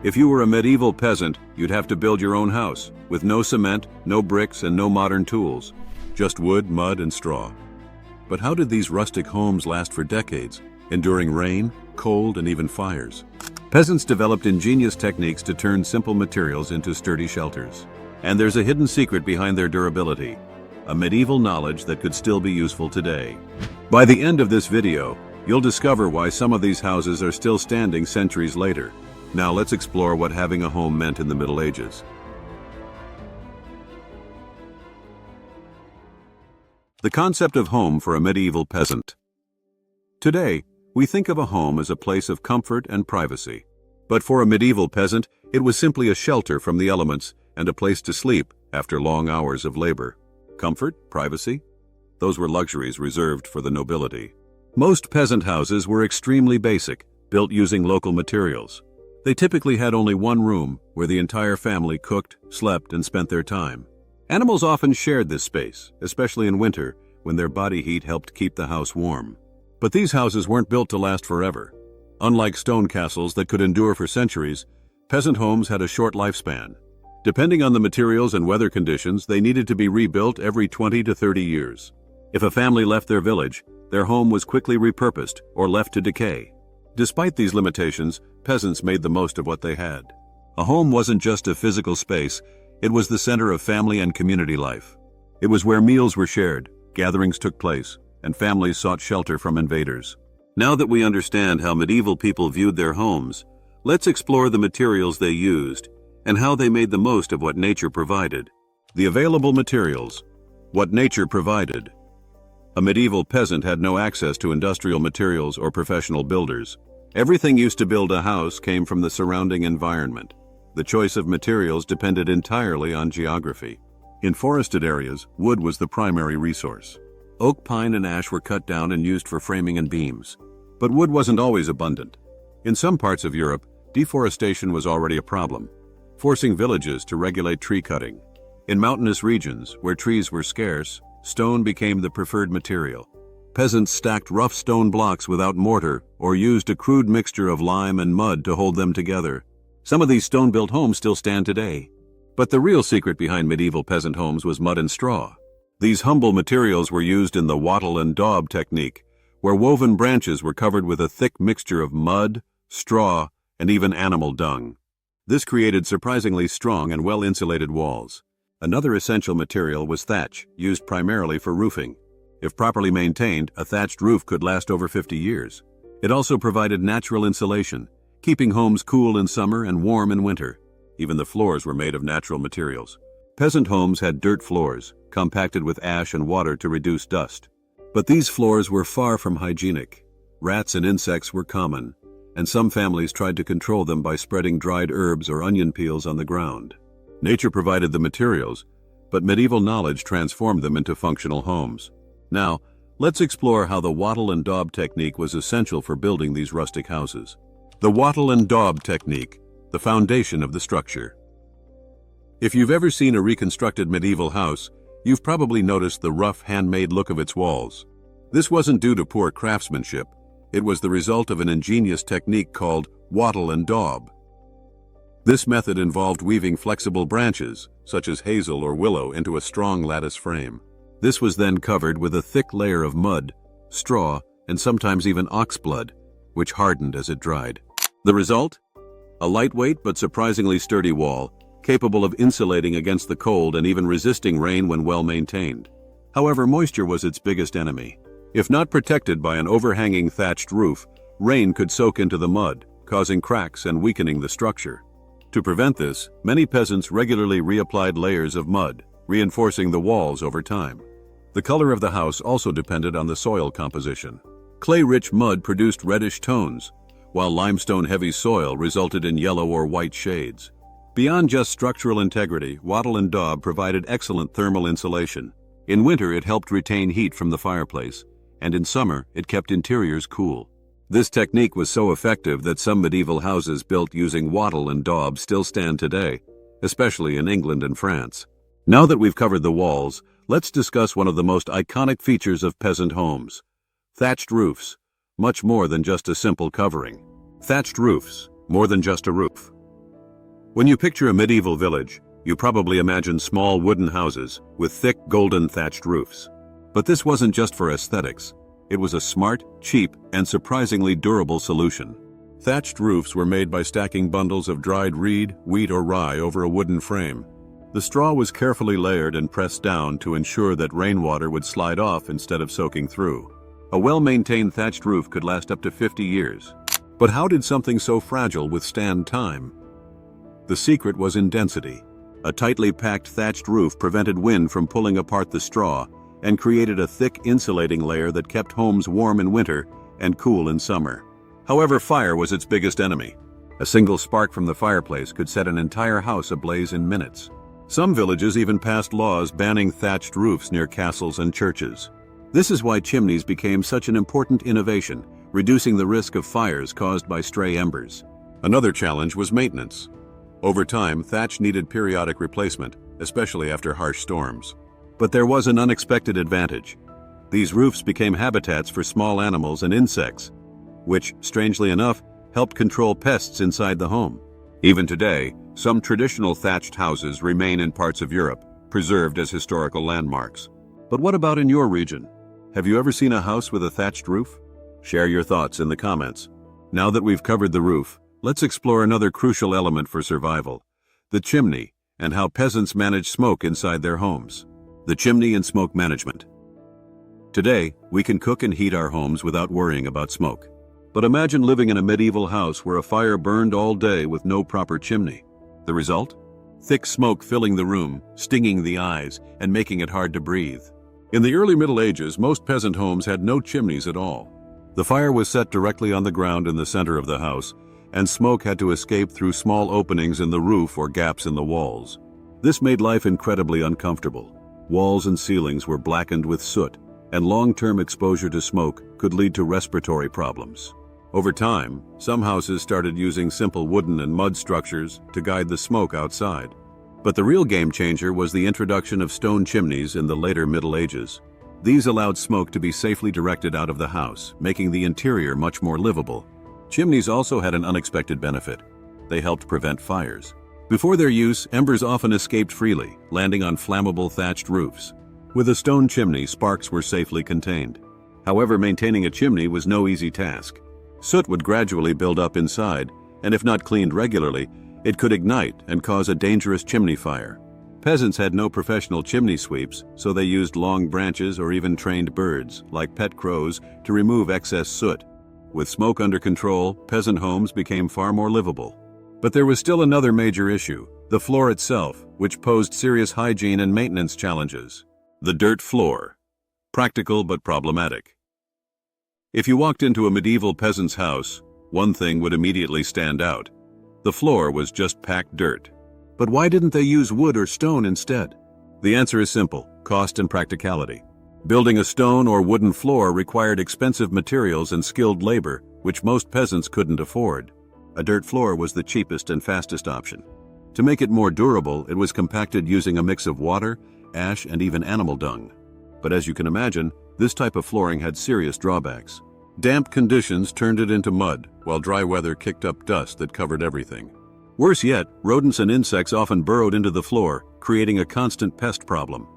If you were a medieval peasant, you'd have to build your own house, with no cement, no bricks, and no modern tools. Just wood, mud, and straw. But how did these rustic homes last for decades, enduring rain, cold, and even fires? Peasants developed ingenious techniques to turn simple materials into sturdy shelters. And there's a hidden secret behind their durability, a medieval knowledge that could still be useful today. By the end of this video, you'll discover why some of these houses are still standing centuries later. Now let's explore what having a home meant in the Middle Ages. The concept of home for a medieval peasant. Today, we think of a home as a place of comfort and privacy. But for a medieval peasant, it was simply a shelter from the elements and a place to sleep after long hours of labor. Comfort, privacy? Those were luxuries reserved for the nobility. Most peasant houses were extremely basic, built using local materials. They typically had only one room where the entire family cooked, slept, and spent their time. Animals often shared this space, especially in winter, when their body heat helped keep the house warm. But these houses weren't built to last forever. Unlike stone castles that could endure for centuries, peasant homes had a short lifespan. Depending on the materials and weather conditions, they needed to be rebuilt every 20 to 30 years. If a family left their village, their home was quickly repurposed or left to decay. Despite these limitations, peasants made the most of what they had. A home wasn't just a physical space, it was the center of family and community life. It was where meals were shared, gatherings took place, and families sought shelter from invaders. Now that we understand how medieval people viewed their homes, let's explore the materials they used and how they made the most of what nature provided. The available materials. What nature provided. A medieval peasant had no access to industrial materials or professional builders. Everything used to build a house came from the surrounding environment. The choice of materials depended entirely on geography. In forested areas, wood was the primary resource. Oak, pine, and ash were cut down and used for framing and beams. But wood wasn't always abundant. In some parts of Europe, deforestation was already a problem, forcing villages to regulate tree cutting. In mountainous regions, where trees were scarce, stone became the preferred material. Peasants stacked rough stone blocks without mortar or used a crude mixture of lime and mud to hold them together. Some of these stone-built homes still stand today. But the real secret behind medieval peasant homes was mud and straw. These humble materials were used in the wattle and daub technique, where woven branches were covered with a thick mixture of mud, straw, and even animal dung. This created surprisingly strong and well-insulated walls. Another essential material was thatch, used primarily for roofing. If properly maintained, a thatched roof could last over 50 years. It also provided natural insulation, keeping homes cool in summer and warm in winter. Even the floors were made of natural materials. Peasant homes had dirt floors, compacted with ash and water to reduce dust. But these floors were far from hygienic. Rats and insects were common, and some families tried to control them by spreading dried herbs or onion peels on the ground. Nature provided the materials, but medieval knowledge transformed them into functional homes. Now, let's explore how the wattle and daub technique was essential for building these rustic houses. The wattle and daub technique, the foundation of the structure. If you've ever seen a reconstructed medieval house, you've probably noticed the rough, handmade look of its walls. This wasn't due to poor craftsmanship. It was the result of an ingenious technique called wattle and daub. This method involved weaving flexible branches, such as hazel or willow, into a strong lattice frame. This was then covered with a thick layer of mud, straw, and sometimes even ox blood, which hardened as it dried. The result? A lightweight but surprisingly sturdy wall, capable of insulating against the cold and even resisting rain when well maintained. However, moisture was its biggest enemy. If not protected by an overhanging thatched roof, rain could soak into the mud, causing cracks and weakening the structure. To prevent this, many peasants regularly reapplied layers of mud, reinforcing the walls over time. The color of the house also depended on the soil composition. Clay-rich mud produced reddish tones, while limestone-heavy soil resulted in yellow or white shades. Beyond just structural integrity, wattle and daub provided excellent thermal insulation. In winter, it helped retain heat from the fireplace, and in summer, it kept interiors cool. This technique was so effective that some medieval houses built using wattle and daub still stand today, especially in England and France. Now that we've covered the walls, let's discuss one of the most iconic features of peasant homes: thatched roofs. Much more than just a simple covering. Thatched roofs, more than just a roof. When you picture a medieval village, you probably imagine small wooden houses with thick golden thatched roofs. But this wasn't just for aesthetics. It was a smart, cheap, and surprisingly durable solution. Thatched roofs were made by stacking bundles of dried reed, wheat, or rye over a wooden frame. The straw was carefully layered and pressed down to ensure that rainwater would slide off instead of soaking through. A well-maintained thatched roof could last up to 50 years. But how did something so fragile withstand time? The secret was in density. A tightly packed thatched roof prevented wind from pulling apart the straw and created a thick insulating layer that kept homes warm in winter and cool in summer. However, fire was its biggest enemy. A single spark from the fireplace could set an entire house ablaze in minutes. Some villages even passed laws banning thatched roofs near castles and churches. This is why chimneys became such an important innovation, reducing the risk of fires caused by stray embers. Another challenge was maintenance. Over time, thatch needed periodic replacement, especially after harsh storms. But there was an unexpected advantage. These roofs became habitats for small animals and insects, which, strangely enough, helped control pests inside the home. Even today, some traditional thatched houses remain in parts of Europe, preserved as historical landmarks. But what about in your region? Have you ever seen a house with a thatched roof? Share your thoughts in the comments. Now that we've covered the roof, let's explore another crucial element for survival: the chimney, and how peasants manage smoke inside their homes. The chimney and smoke management. Today, we can cook and heat our homes without worrying about smoke. But imagine living in a medieval house where a fire burned all day with no proper chimney. The result? Thick smoke filling the room, stinging the eyes, and making it hard to breathe. In the early Middle Ages, most peasant homes had no chimneys at all. The fire was set directly on the ground in the center of the house, and smoke had to escape through small openings in the roof or gaps in the walls. This made life incredibly uncomfortable. Walls and ceilings were blackened with soot, and long-term exposure to smoke could lead to respiratory problems. Over time, some houses started using simple wooden and mud structures to guide the smoke outside. But the real game changer was the introduction of stone chimneys in the later Middle Ages. These allowed smoke to be safely directed out of the house, making the interior much more livable. Chimneys also had an unexpected benefit. They helped prevent fires. Before their use, embers often escaped freely, landing on flammable thatched roofs. With a stone chimney, sparks were safely contained. However, maintaining a chimney was no easy task. Soot would gradually build up inside, and if not cleaned regularly, it could ignite and cause a dangerous chimney fire. Peasants had no professional chimney sweeps, so they used long branches or even trained birds, like pet crows, to remove excess soot. With smoke under control, peasant homes became far more livable. But there was still another major issue: the floor itself, which posed serious hygiene and maintenance challenges. The dirt floor. Practical but problematic. If you walked into a medieval peasant's house, one thing would immediately stand out. The floor was just packed dirt. But why didn't they use wood or stone instead? The answer is simple: cost and practicality. Building a stone or wooden floor required expensive materials and skilled labor, which most peasants couldn't afford. A dirt floor was the cheapest and fastest option. To make it more durable, it was compacted using a mix of water, ash, and even animal dung. But as you can imagine, this type of flooring had serious drawbacks. Damp conditions turned it into mud, while dry weather kicked up dust that covered everything. Worse yet, rodents and insects often burrowed into the floor, creating a constant pest problem.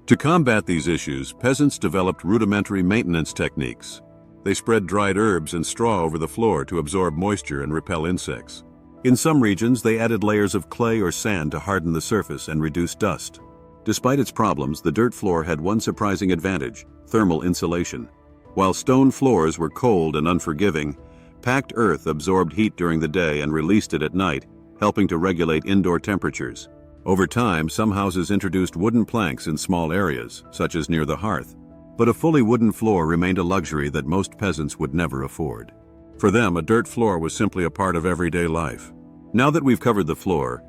To combat these issues, peasants developed rudimentary maintenance techniques. They spread dried herbs and straw over the floor to absorb moisture and repel insects. In some regions, they added layers of clay or sand to harden the surface and reduce dust. Despite its problems, the dirt floor had one surprising advantage: thermal insulation. While stone floors were cold and unforgiving, packed earth absorbed heat during the day and released it at night, helping to regulate indoor temperatures. Over time, some houses introduced wooden planks in small areas, such as near the hearth. But a fully wooden floor remained a luxury that most peasants would never afford. For them, a dirt floor was simply a part of everyday life. Now that we've covered the floor,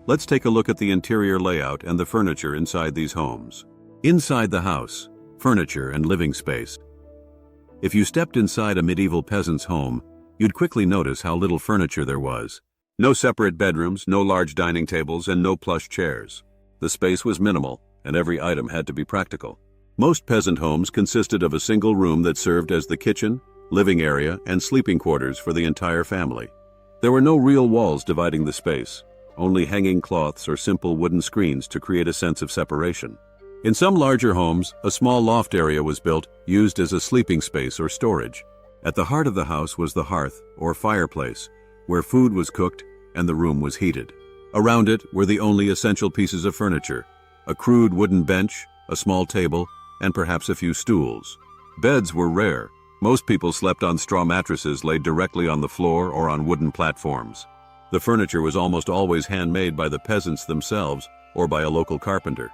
let's take a look at the interior layout and the furniture inside these homes. Inside the house, furniture and living space. If you stepped inside a medieval peasant's home, you'd quickly notice how little furniture there was. No separate bedrooms, no large dining tables, and no plush chairs. The space was minimal, and every item had to be practical. Most peasant homes consisted of a single room that served as the kitchen, living area, and sleeping quarters for the entire family. There were no real walls dividing the space. only hanging cloths or simple wooden screens to create a sense of separation. In some larger homes, a small loft area was built, used as a sleeping space or storage. At the heart of the house was the hearth, or fireplace, where food was cooked and the room was heated. Around it were the only essential pieces of furniture: a crude wooden bench, a small table, and perhaps a few stools. Beds were rare. Most people slept on straw mattresses laid directly on the floor or on wooden platforms. The furniture was almost always handmade by the peasants themselves or by a local carpenter.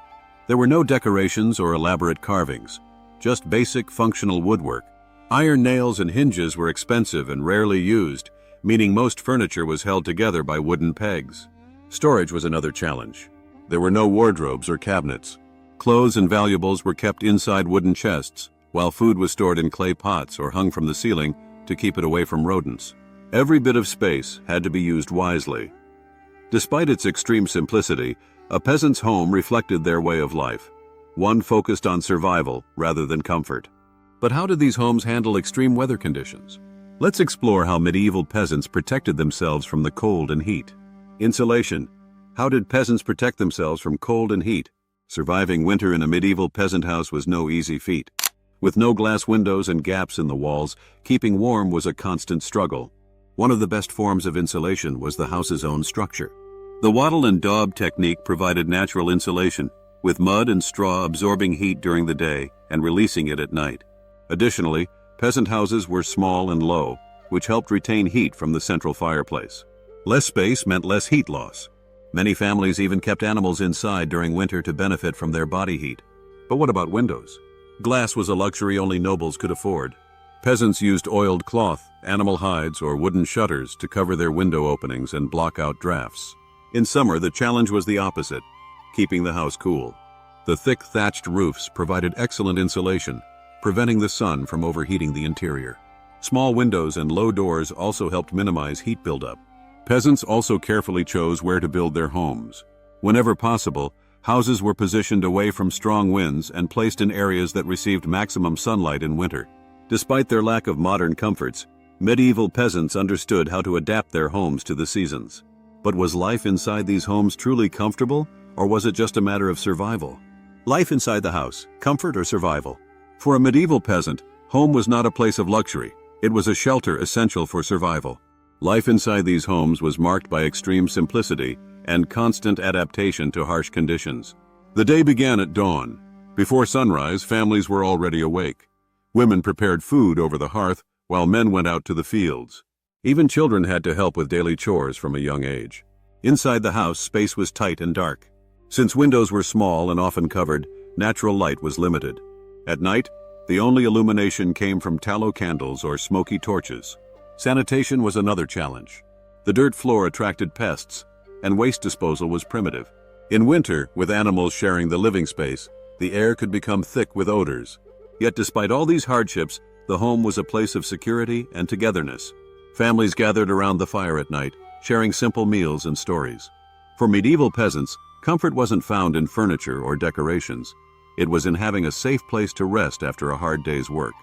There were no decorations or elaborate carvings, just basic functional woodwork. Iron nails and hinges were expensive and rarely used, meaning most furniture was held together by wooden pegs. Storage was another challenge. There were no wardrobes or cabinets. Clothes and valuables were kept inside wooden chests, while food was stored in clay pots or hung from the ceiling to keep it away from rodents. Every bit of space had to be used wisely. Despite its extreme simplicity, a peasant's home reflected their way of life, one focused on survival rather than comfort. But how did these homes handle extreme weather conditions? Let's explore how medieval peasants protected themselves from the cold and heat. Insulation. How did peasants protect themselves from cold and heat? Surviving winter in a medieval peasant house was no easy feat. With no glass windows and gaps in the walls, keeping warm was a constant struggle. One of the best forms of insulation was the house's own structure. The wattle and daub technique provided natural insulation, with mud and straw absorbing heat during the day and releasing it at night. Additionally, peasant houses were small and low, which helped retain heat from the central fireplace. Less space meant less heat loss. Many families even kept animals inside during winter to benefit from their body heat. But what about windows? Glass was a luxury only nobles could afford. Peasants used oiled cloth, animal hides, or wooden shutters to cover their window openings and block out drafts. In summer, the challenge was the opposite, keeping the house cool. The thick thatched roofs provided excellent insulation, preventing the sun from overheating the interior. Small windows and low doors also helped minimize heat buildup. Peasants also carefully chose where to build their homes. Whenever possible, houses were positioned away from strong winds and placed in areas that received maximum sunlight in winter. Despite their lack of modern comforts, medieval peasants understood how to adapt their homes to the seasons. But was life inside these homes truly comfortable, or was it just a matter of survival? Life inside the house, comfort or survival? For a medieval peasant, home was not a place of luxury. It was a shelter essential for survival. Life inside these homes was marked by extreme simplicity and constant adaptation to harsh conditions. The day began at dawn. Before sunrise, families were already awake. Women prepared food over the hearth, while men went out to the fields. Even children had to help with daily chores from a young age. Inside the house, space was tight and dark. Since windows were small and often covered, natural light was limited. At night, the only illumination came from tallow candles or smoky torches. Sanitation was another challenge. The dirt floor attracted pests, and waste disposal was primitive. In winter, with animals sharing the living space, the air could become thick with odors. Yet despite all these hardships, the home was a place of security and togetherness. Families gathered around the fire at night, sharing simple meals and stories. For medieval peasants, comfort wasn't found in furniture or decorations. It was in having a safe place to rest after a hard day's work.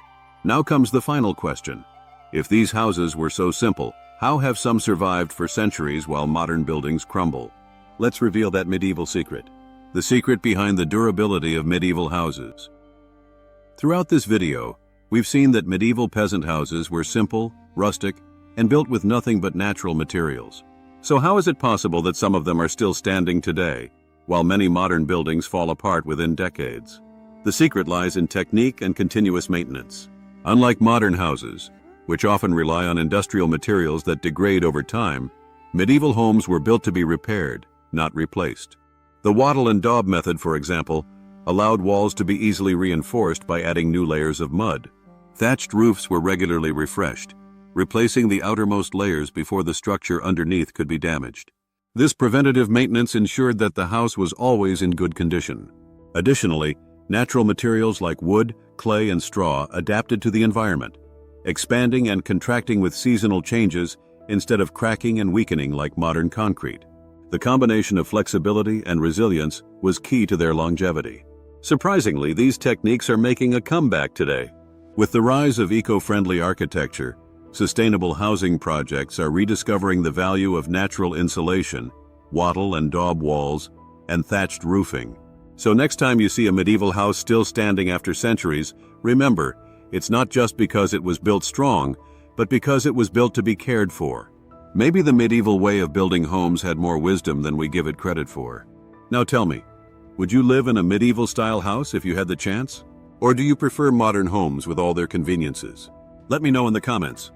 Now comes the final question. If these houses were so simple, how have some survived for centuries while modern buildings crumble? Let's reveal that medieval secret. The secret behind the durability of medieval houses. Throughout this video, we've seen that medieval peasant houses were simple, rustic, and built with nothing but natural materials. So how is it possible that some of them are still standing today, while many modern buildings fall apart within decades? The secret lies in technique and continuous maintenance. Unlike modern houses, which often rely on industrial materials that degrade over time, medieval homes were built to be repaired, not replaced. The wattle and daub method, for example, allowed walls to be easily reinforced by adding new layers of mud. Thatched roofs were regularly refreshed, replacing the outermost layers before the structure underneath could be damaged. This preventative maintenance ensured that the house was always in good condition. Additionally, natural materials like wood, clay, and straw adapted to the environment, expanding and contracting with seasonal changes instead of cracking and weakening like modern concrete. The combination of flexibility and resilience was key to their longevity. Surprisingly, these techniques are making a comeback today. With the rise of eco-friendly architecture, sustainable housing projects are rediscovering the value of natural insulation wattle and daub walls, and thatched roofing. So next time you see a medieval house still standing after centuries, remember, it's not just because it was built strong, but because it was built to be cared for. Maybe the medieval way of building homes had more wisdom than we give it credit for. Now tell me, would you live in a medieval-style house if you had the chance? Or do you prefer modern homes with all their conveniences? Let me know in the comments.